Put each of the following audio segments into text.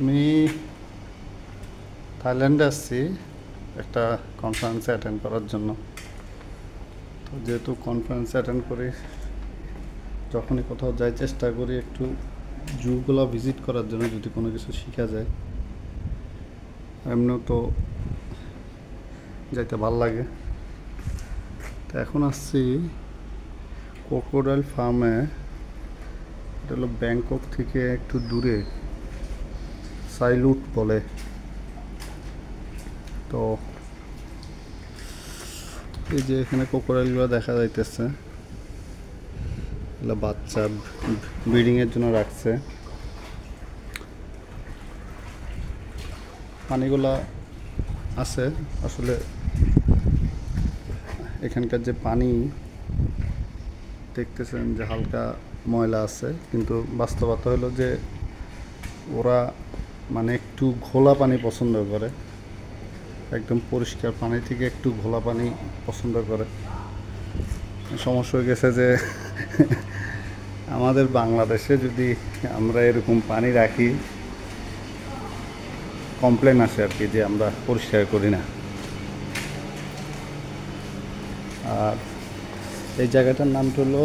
আমি থাইল্যান্ডে আসছি একটা কনফারেন্সে অ্যাটেন্ড করার জন্য। তো যেহেতু কনফারেন্সে অ্যাটেন্ড করি, যখনই কোথাও যাই চেষ্টা করি একটু জুগুলো ভিজিট করার জন্য, যদি কোনো কিছু শেখা যায়। এমনিও তো যাইতে ভাল লাগে। তো এখন আসছি ক্রোকোডাইল ফার্মে। এটা হলো ব্যাংকক থেকে একটু দূরে, সাইলুট বলে। তো এই যে এখানে ক্রোকোডাইলগুলো দেখা যাইতেছে, এগুলো বাচ্চা ব্রিডিংয়ের জন্য রাখছে। পানিগুলা আছে আসলে, এখানকার যে পানি দেখতেছেন যে হালকা ময়লা আছে, কিন্তু বাস্তবতা হলো যে ওরা মানে একটু ঘোলা পানি পছন্দ করে, একদম পরিষ্কার পানি থেকে একটু ঘোলা পানি পছন্দ করে। সমস্যা হয়ে গেছে যে আমাদের বাংলাদেশে যদি আমরা এরকম পানি রাখি, কমপ্লেন আসে আর কি, যে আমরা পরিষ্কার করি না। আর এই জায়গাটার নামটা হলো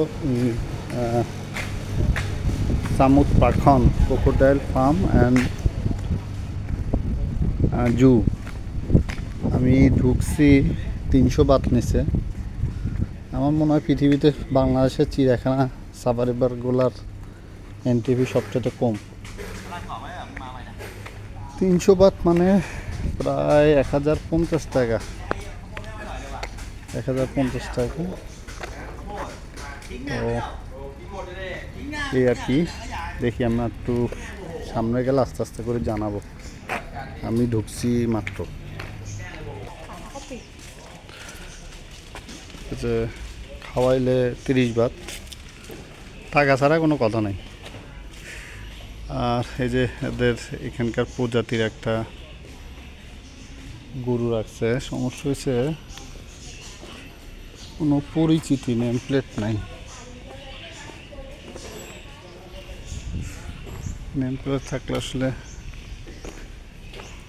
সামুদ পাখন ক্রোকোডাইল ফার্ম অ্যান্ড জু। আমি ঢুকছি 300 বাত নিচে। আমার মনে হয় পৃথিবীতে বাংলাদেশের চিড়িয়াখানা সাফারি পার্কগুলার এন্ট্রি ফি সবচেয়ে কম। 300 বাত মানে প্রায় 1050 টাকা। 1050 টাকা। তো এই আর কি, দেখি আমরা একটু সামনে গেলে আস্তে আস্তে করে জানাবো। আমি ঢুকছি মাত্র। যে খাওয়াইলে 30 বাত, টাকা ছাড়া কোনো কথা নেই। আর এই যে এদের এখানকার প্রজাতির একটা গরু রাখছে। সমস্যা হয়েছে কোনো পরিচিতি নেম প্লেট নাই। নেম প্লেট থাকলে আসলে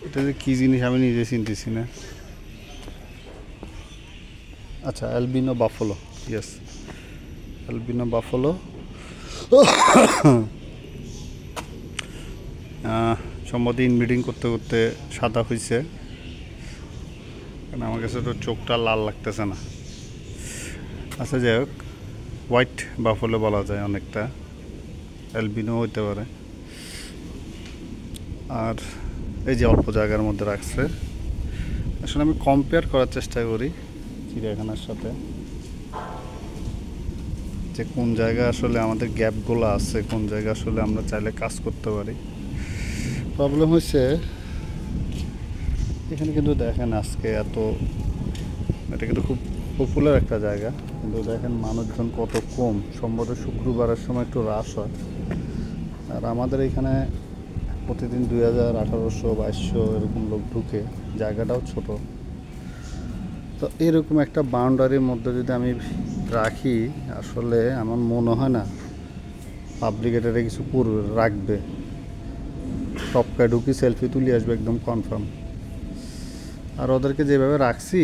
এটা যে কী জিনিস আমি নিজে চিনতেছি না। আচ্ছা, albino Buffalo, yes, albino Buffalo. সম্ভবত ইনব্রিডিং করতে করতে সাদা হয়েছে, কারণ আমার কাছে তো চোখটা লাল লাগতেছে না। আচ্ছা, যাই হোক, হোয়াইট বাফলো বলা যায় অনেকটা, অ্যালবিনো হইতে পারে। আর এই যে অল্প জায়গার মধ্যে রাখছে। আসলে আমি কম্পেয়ার করার চেষ্টা করি চিড়িয়াখানার সাথে, যে কোন জায়গায় আসলে আমাদের গ্যাপগুলো আছে, কোন জায়গায় আসলে আমরা চাইলে কাজ করতে পারি। প্রবলেম হয়েছে এখানে কিন্তু দেখেন আজকে এটা কিন্তু খুব পপুলার একটা জায়গা, কিন্তু দেখেন মানুষজন কত কম। সম্ভবত শুক্রবারের সময় একটু রাশ হয়। আর আমাদের এখানে প্রতিদিন 2000, 1800, 2200 এরকম লোক ঢুকে। জায়গাটাও ছোট। তো এরকম একটা বাউন্ডারির মধ্যে যদি আমি রাখি, আসলে আমার মনে হয় না পাবলিক এটারে কিছু রাখবে। টপকায় ঢুকি সেলফি তুলে আসবে, একদম কনফার্ম। আর ওদেরকে যেভাবে রাখছি,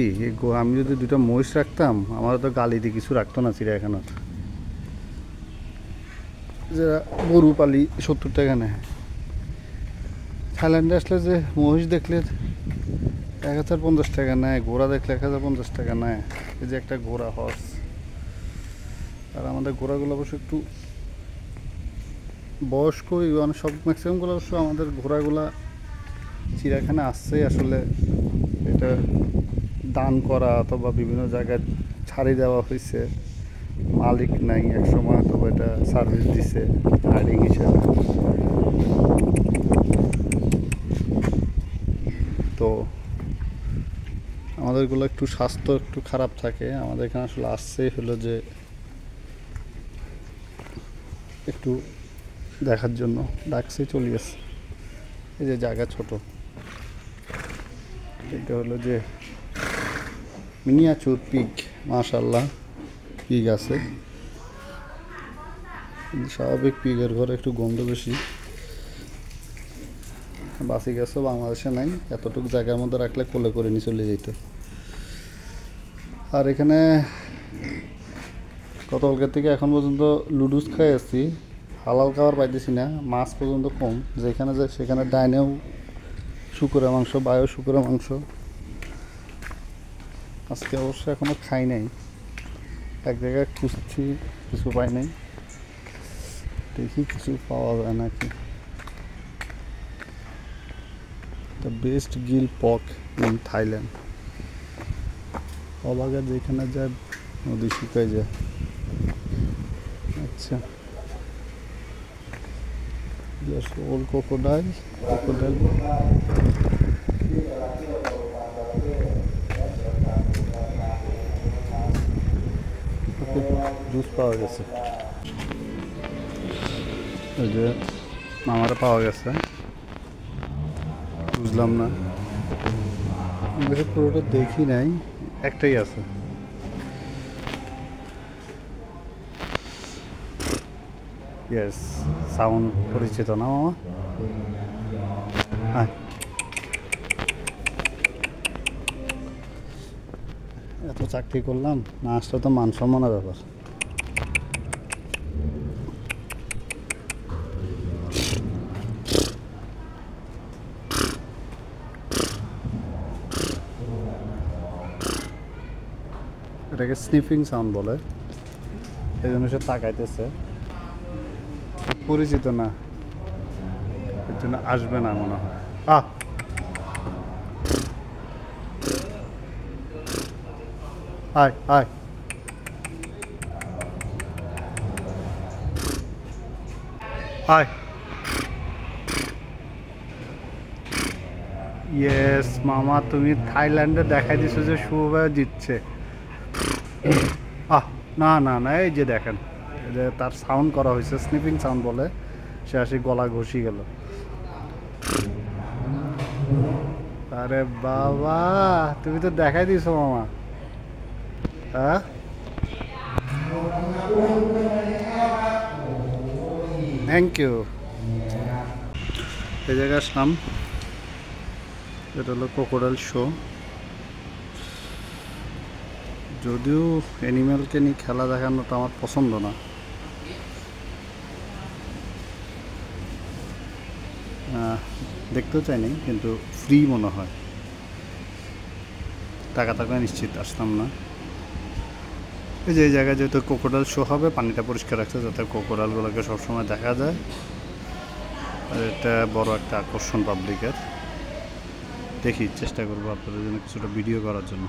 আমি যদি 2টা মহিষ রাখতাম, আমার তো গালি দিয়ে কিছু রাখতো না চিড়িয়াখানার। যারা গরু পালি 70 টাকা নেয়। থাইল্যান্ডে আসলে যে মহিষ দেখলে 1050 টাকা নেয়, ঘোড়া দেখলে 1050 টাকা নেয়। এই যে একটা ঘোড়া, হর্স। আর আমাদের ঘোড়াগুলো অবশ্য একটু বয়স্কই, মানে সব ম্যাক্সিমামগুলো অবশ্য আমাদের ঘোড়াগুলা চিড়িয়াখানা আসছে আসলে এটা দান করা অথবা বিভিন্ন জায়গায় ছাড়ি দেওয়া হয়েছে। মালিক নাই, একসময় অথবা এটা সার্ভিস দিছে রাইডিং হিসাবে। তো আমাদেরগুলো একটু স্বাস্থ্য একটু খারাপ থাকে। আমাদের এখানে আসলে আসছেই হলো যে একটু দেখার জন্য, ডাকছে, চলে আসছে। এই যে জায়গা ছোট, এটা হলো যে মিনিয়াচুর পিগ। মাশাআল্লাহ, পিগ আছে। স্বাভাবিক পিগের ঘরে একটু গন্ধ বেশি। বাসি গাছও বাংলাদেশে নাই, এতটুকু জায়গার মধ্যে রাখলে কোলে করে নিয়ে চলে যেত। আর এখানে গতকালকের থেকে এখন পর্যন্ত লুডুস খাই আসছি, হালাল খাবার পাইতেছি না, মাছ পর্যন্ত কম। যেখানে যায় সেখানে ডাইনেও শুকুরের মাংস, বায়ু শুকুরের মাংস। আজকে অবশ্য এখনও খাই নাই, এক জায়গায় খুঁজছি, কিছু পাই নাই, দেখি কিছু পাওয়া যায় নাকি। দ্য বেস্ট গিল পক ইন থাইল্যান্ড। অবাগা যেখানে যায় নদী শুকায় যায়। আচ্ছা, there's old crocodile. জুস পাওয়া গেছে, ওই যে মামারা পাওয়া গেছে, বুঝলাম না, পুরোটা দেখি নাই, একটাই আছে। ইয়েস, সাউন্ড পরিচিত না মামা? হ্যাঁ, এত চাকরি করলাম, না আসলে তো মান সম্মানের ব্যাপার। এটাকে স্নিফিং সাউন্ড বলে, এই জন্য সে তাকাইতেছে। পরিচিত না, এর জন্য আসবে না মনে হয়। আয় আয়, আয়। ইয়েস মামা, তুমি থাইল্যান্ডে দেখাই দিছো যে শুভভাবে জিতছে। না না না, এই যে দেখেন, যে তার সাউন্ড করা হয়েছে, স্নিপিং সাউন্ড বলে, সে আসি গলা ঘষি গেল। আরে বাবা, তুমি তো দেখাই দিছো মামা। হ্যাঁ, থ্যাংক ইউ। এই জায়গায় আসলাম, এটা হলো ক্রোকোডাইল শো। যদিও অ্যানিম্যালকে নিয়ে খেলা দেখানোটা আমার পছন্দ না, দেখতেও চাইনি, কিন্তু ফ্রি মনে হয়, টাকা টাকা নিশ্চিত আসতাম না। এই যে এই জায়গায় যেহেতু ক্রোকোডাইল শো হবে, পানিটা পরিষ্কার রাখছে যাতে ক্রোকোডাইলগুলোকে সবসময় দেখা যায়। আর এটা বড় একটা আকর্ষণ পাবলিকের। দেখি, চেষ্টা করবো আপনাদের জন্য কিছুটা ভিডিও করার জন্য।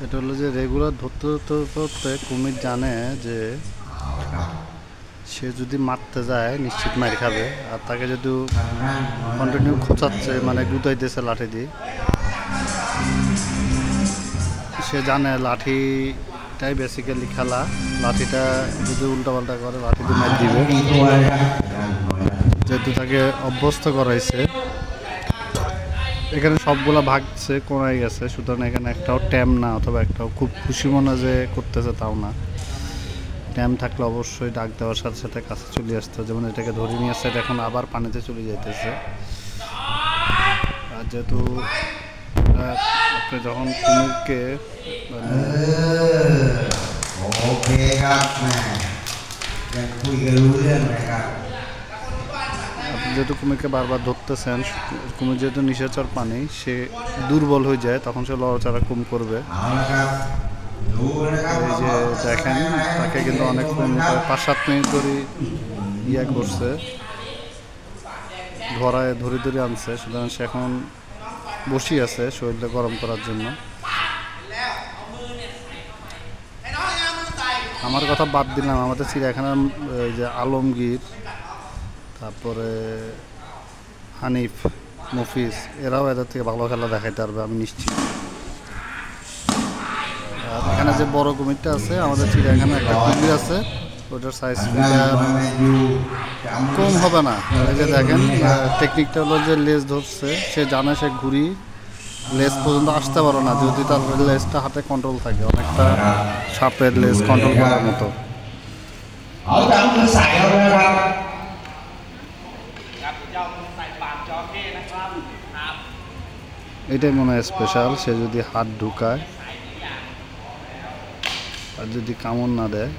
এটা হলো যে রেগুলার ধরতে ধরতে ধরতে কুমির জানে যে সে যদি মারতে যায় নিশ্চিত মার খাবে, আর তাকে যদি কন্টিনিউ খোঁচাচ্ছে, মানে গুতাইতেছে লাঠি দিয়ে, সে জানে লাঠিটাই বেসিক্যালি খেলা। লাঠিটা যদি উল্টাপাল্টা করে লাঠি দিয়ে মার দিবে, যেহেতু তাকে অভ্যস্ত করাইছে। এখানে সবগুলা ভাগছে, কোনায় গেছে, সুতরাং এখানে একটাও ট্যাম না, অথবা একটাও খুব খুশি মনে যে করতেছে তাও না। ট্যাম থাকলে অবশ্যই ডাক দেওয়ার সাথে সাথে কাছে চলে আসতো। যেমন এটাকে ধরে নিয়ে আসছে, এটা এখন আবার পানিতে চলে যাইতেছে। আর যেহেতু আপনি যখন কুমিরকে আপনি যেহেতু কুমিরকে বারবার ধরতেছেন, কুমির যেহেতু নিশাচর পানি, সে দুর্বল হয়ে যায়, তখন সে লড়াচড়া কম করবে। এই যে দেখেন, তাকে কিন্তু অনেকক্ষণ 5-7 মিনিট ধরে করছে, ধরে ধরে আনছে। সুতরাং সে এখন বসে আছে শরীরটা গরম করার জন্য। আমার কথা বাদ দিলাম, আমাদের চিড়িয়াখানার যে আলমগীর, তারপরে হানিফ, মফিজ, এরাও এদের থেকে ভালো খেলা দেখাইতে পারবে আমি নিশ্চিত। আর এখানে যে বড় কুমিরটা আছে আমাদের চিড়িয়াখানায় একটা কুমির আছে, ওটার সাইজ কম হবে না। এই যে দেখেন টেকনিকটা হলো যে লেজ ধরছে, সে জানে সে ঘুরি লেজ পর্যন্ত আসতে পারো না যদি তার লেজটা হাতে কন্ট্রোল থাকে, অনেকটা সাপের লেজ কন্ট্রোল করার মতো। এটাই মনে হয় স্পেশাল, সে যদি হাত ঢুকায় আর যদি কামড় না দেয়,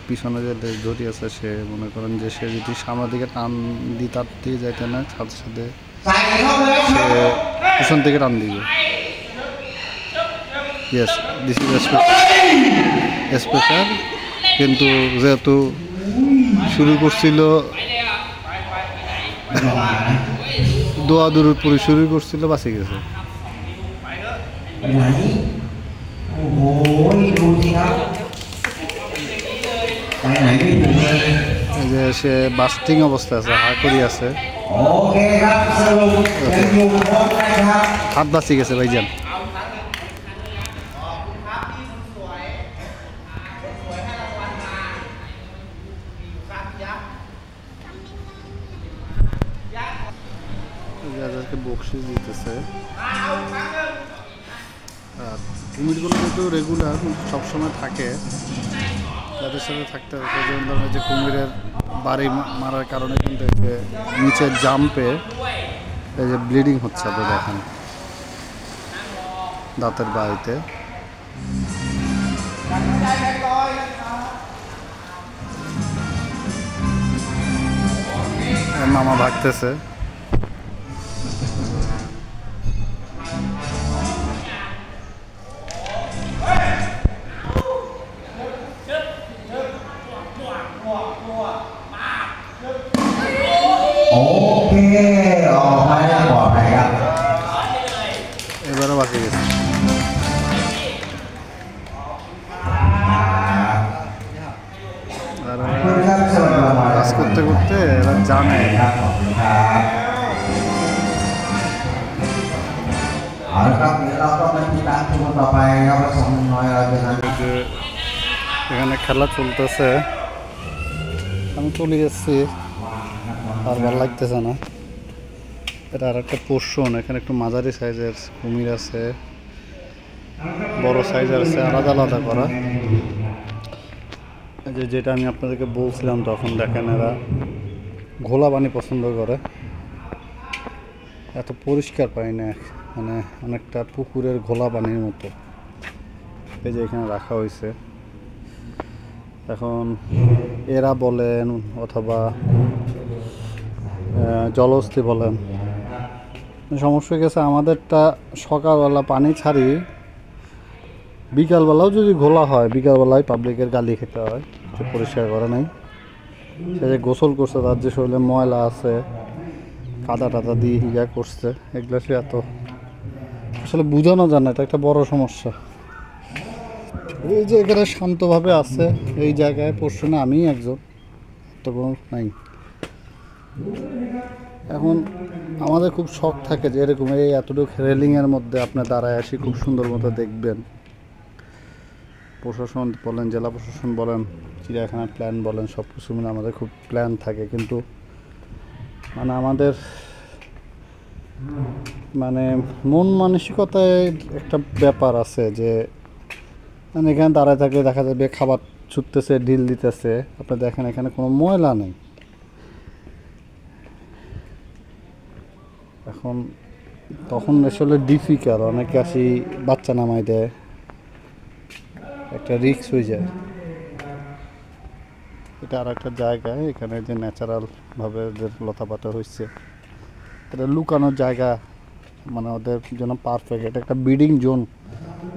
পিছনে যে লেজ ধরি আছে সে মনে করেন যে সে যদি সামনের দিকে টান তার দিয়ে যাইতে না, সাথে সাথে সে পিছন থেকে টান দিবে। Yes, this is special. কিন্তু যেহেতু শুরু করছিল দোয়া দূরের পরে শুরু করছিল, বাঁচে গেছে। এই যে সে বাস্টিং অবস্থায় আছে, হা করি আছে, হাত বাঁচি গেছে ভাইজান। বকশিস দিতেছে। আর কুমিরগুলো কিন্তু রেগুলার সবসময় থাকে, তাদের সাথে থাকতে হবে। যেমন ধরনের যে কুমিরের বাড়ি মারার কারণে কিন্তু নিচের জাম্পে এই যে ব্লিডিং হচ্ছে, আপনি দেখেন দাঁতের বাড়িতে। মামা ভাগতেছে। এবারও বাঁচে গেছে। কাজ করতে করতে এরা জানে এখানে খেলা চলতেছে, আমি চলে যাচ্ছি, আর ভালো লাগতেছে না। এটা আর একটা পোর্শন, এখানে একটু মাঝারি সাইজের কুমির আছে, বড় সাইজের আছে, আলাদা আলাদা করা। যেটা আমি আপনাদেরকে বলছিলাম তখন, দেখেন এরা ঘোলা পানি পছন্দ করে, এত পরিষ্কার পানি না, মানে অনেকটা পুকুরের ঘোলা পানির মতো। এই যে এখানে রাখা হয়েছে। এখন এরা বলেন অথবা জলহস্তী বলেন, সমস্যা হয়ে গেছে আমাদেরটা সকালবেলা পানি ছাড়ি, বিকালবেলাও যদি ঘোলা হয়, বিকালবেলায় পাবলিকের গালি খেতে হয় যে পরিষ্কার করে নাই। সে যে গোসল করছে, তার যে শরীরে ময়লা আছে, কাদা টাদা দিয়ে ইয়া করছে, এগুলো সে এত আসলে বোঝানো যায় না, এটা একটা বড় সমস্যা। এই যে এখানে শান্তভাবে আছে এই জায়গায় পড়ছে না, আমি একজন তো কোনো নাই। এখন আমাদের খুব শখ থাকে যে এরকম এই এতটুকু রেলিংয়ের মধ্যে আপনি দাঁড়ায় আসি খুব সুন্দর মতো দেখবেন। প্রশাসন বলেন, জেলা প্রশাসন বলেন, চিড়িয়াখানার প্ল্যান বলেন, সব কিছু মিলে আমাদের খুব প্ল্যান থাকে, কিন্তু মানে আমাদের মানে মন মানসিকতায় একটা ব্যাপার আছে যে মানে এখানে দাঁড়ায় থাকলে দেখা যাবে খাবার ছুটতেছে, ঢিল দিতেছে, আপনি দেখেন এখানে কোনো ময়লা নেই। এখন তখন আসলে ডিফিকাল্ট, অনেকে আসি বাচ্চা নামাই দেয়, একটা রিস্ক হয়ে যায়। এটা আর একটা জায়গায়, এখানে যে ন্যাচারালভাবে যে লতাপাতা হয়েছে, এটা লুকানোর জায়গা, মানে ওদের জন্য পারফেক্ট। এটা একটা ব্রিডিং জোন।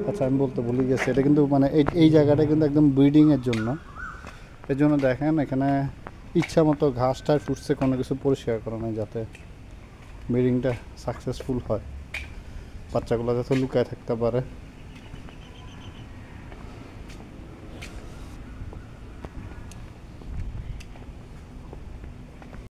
আচ্ছা, আমি বলতে ভুলে গেছি, এটা কিন্তু মানে এই জায়গাটা কিন্তু একদম ব্রিডিংয়ের জন্য। এর জন্য দেখেন এখানে ইচ্ছা মতো ঘাসটায় ফুটছে, কোনো কিছু পরিষ্কার করা নাই, যাতে ব্রিডিংটা সাকসেসফুল হয়, বাচ্চাগুলো যাতে লুকায় থাকতে পারে।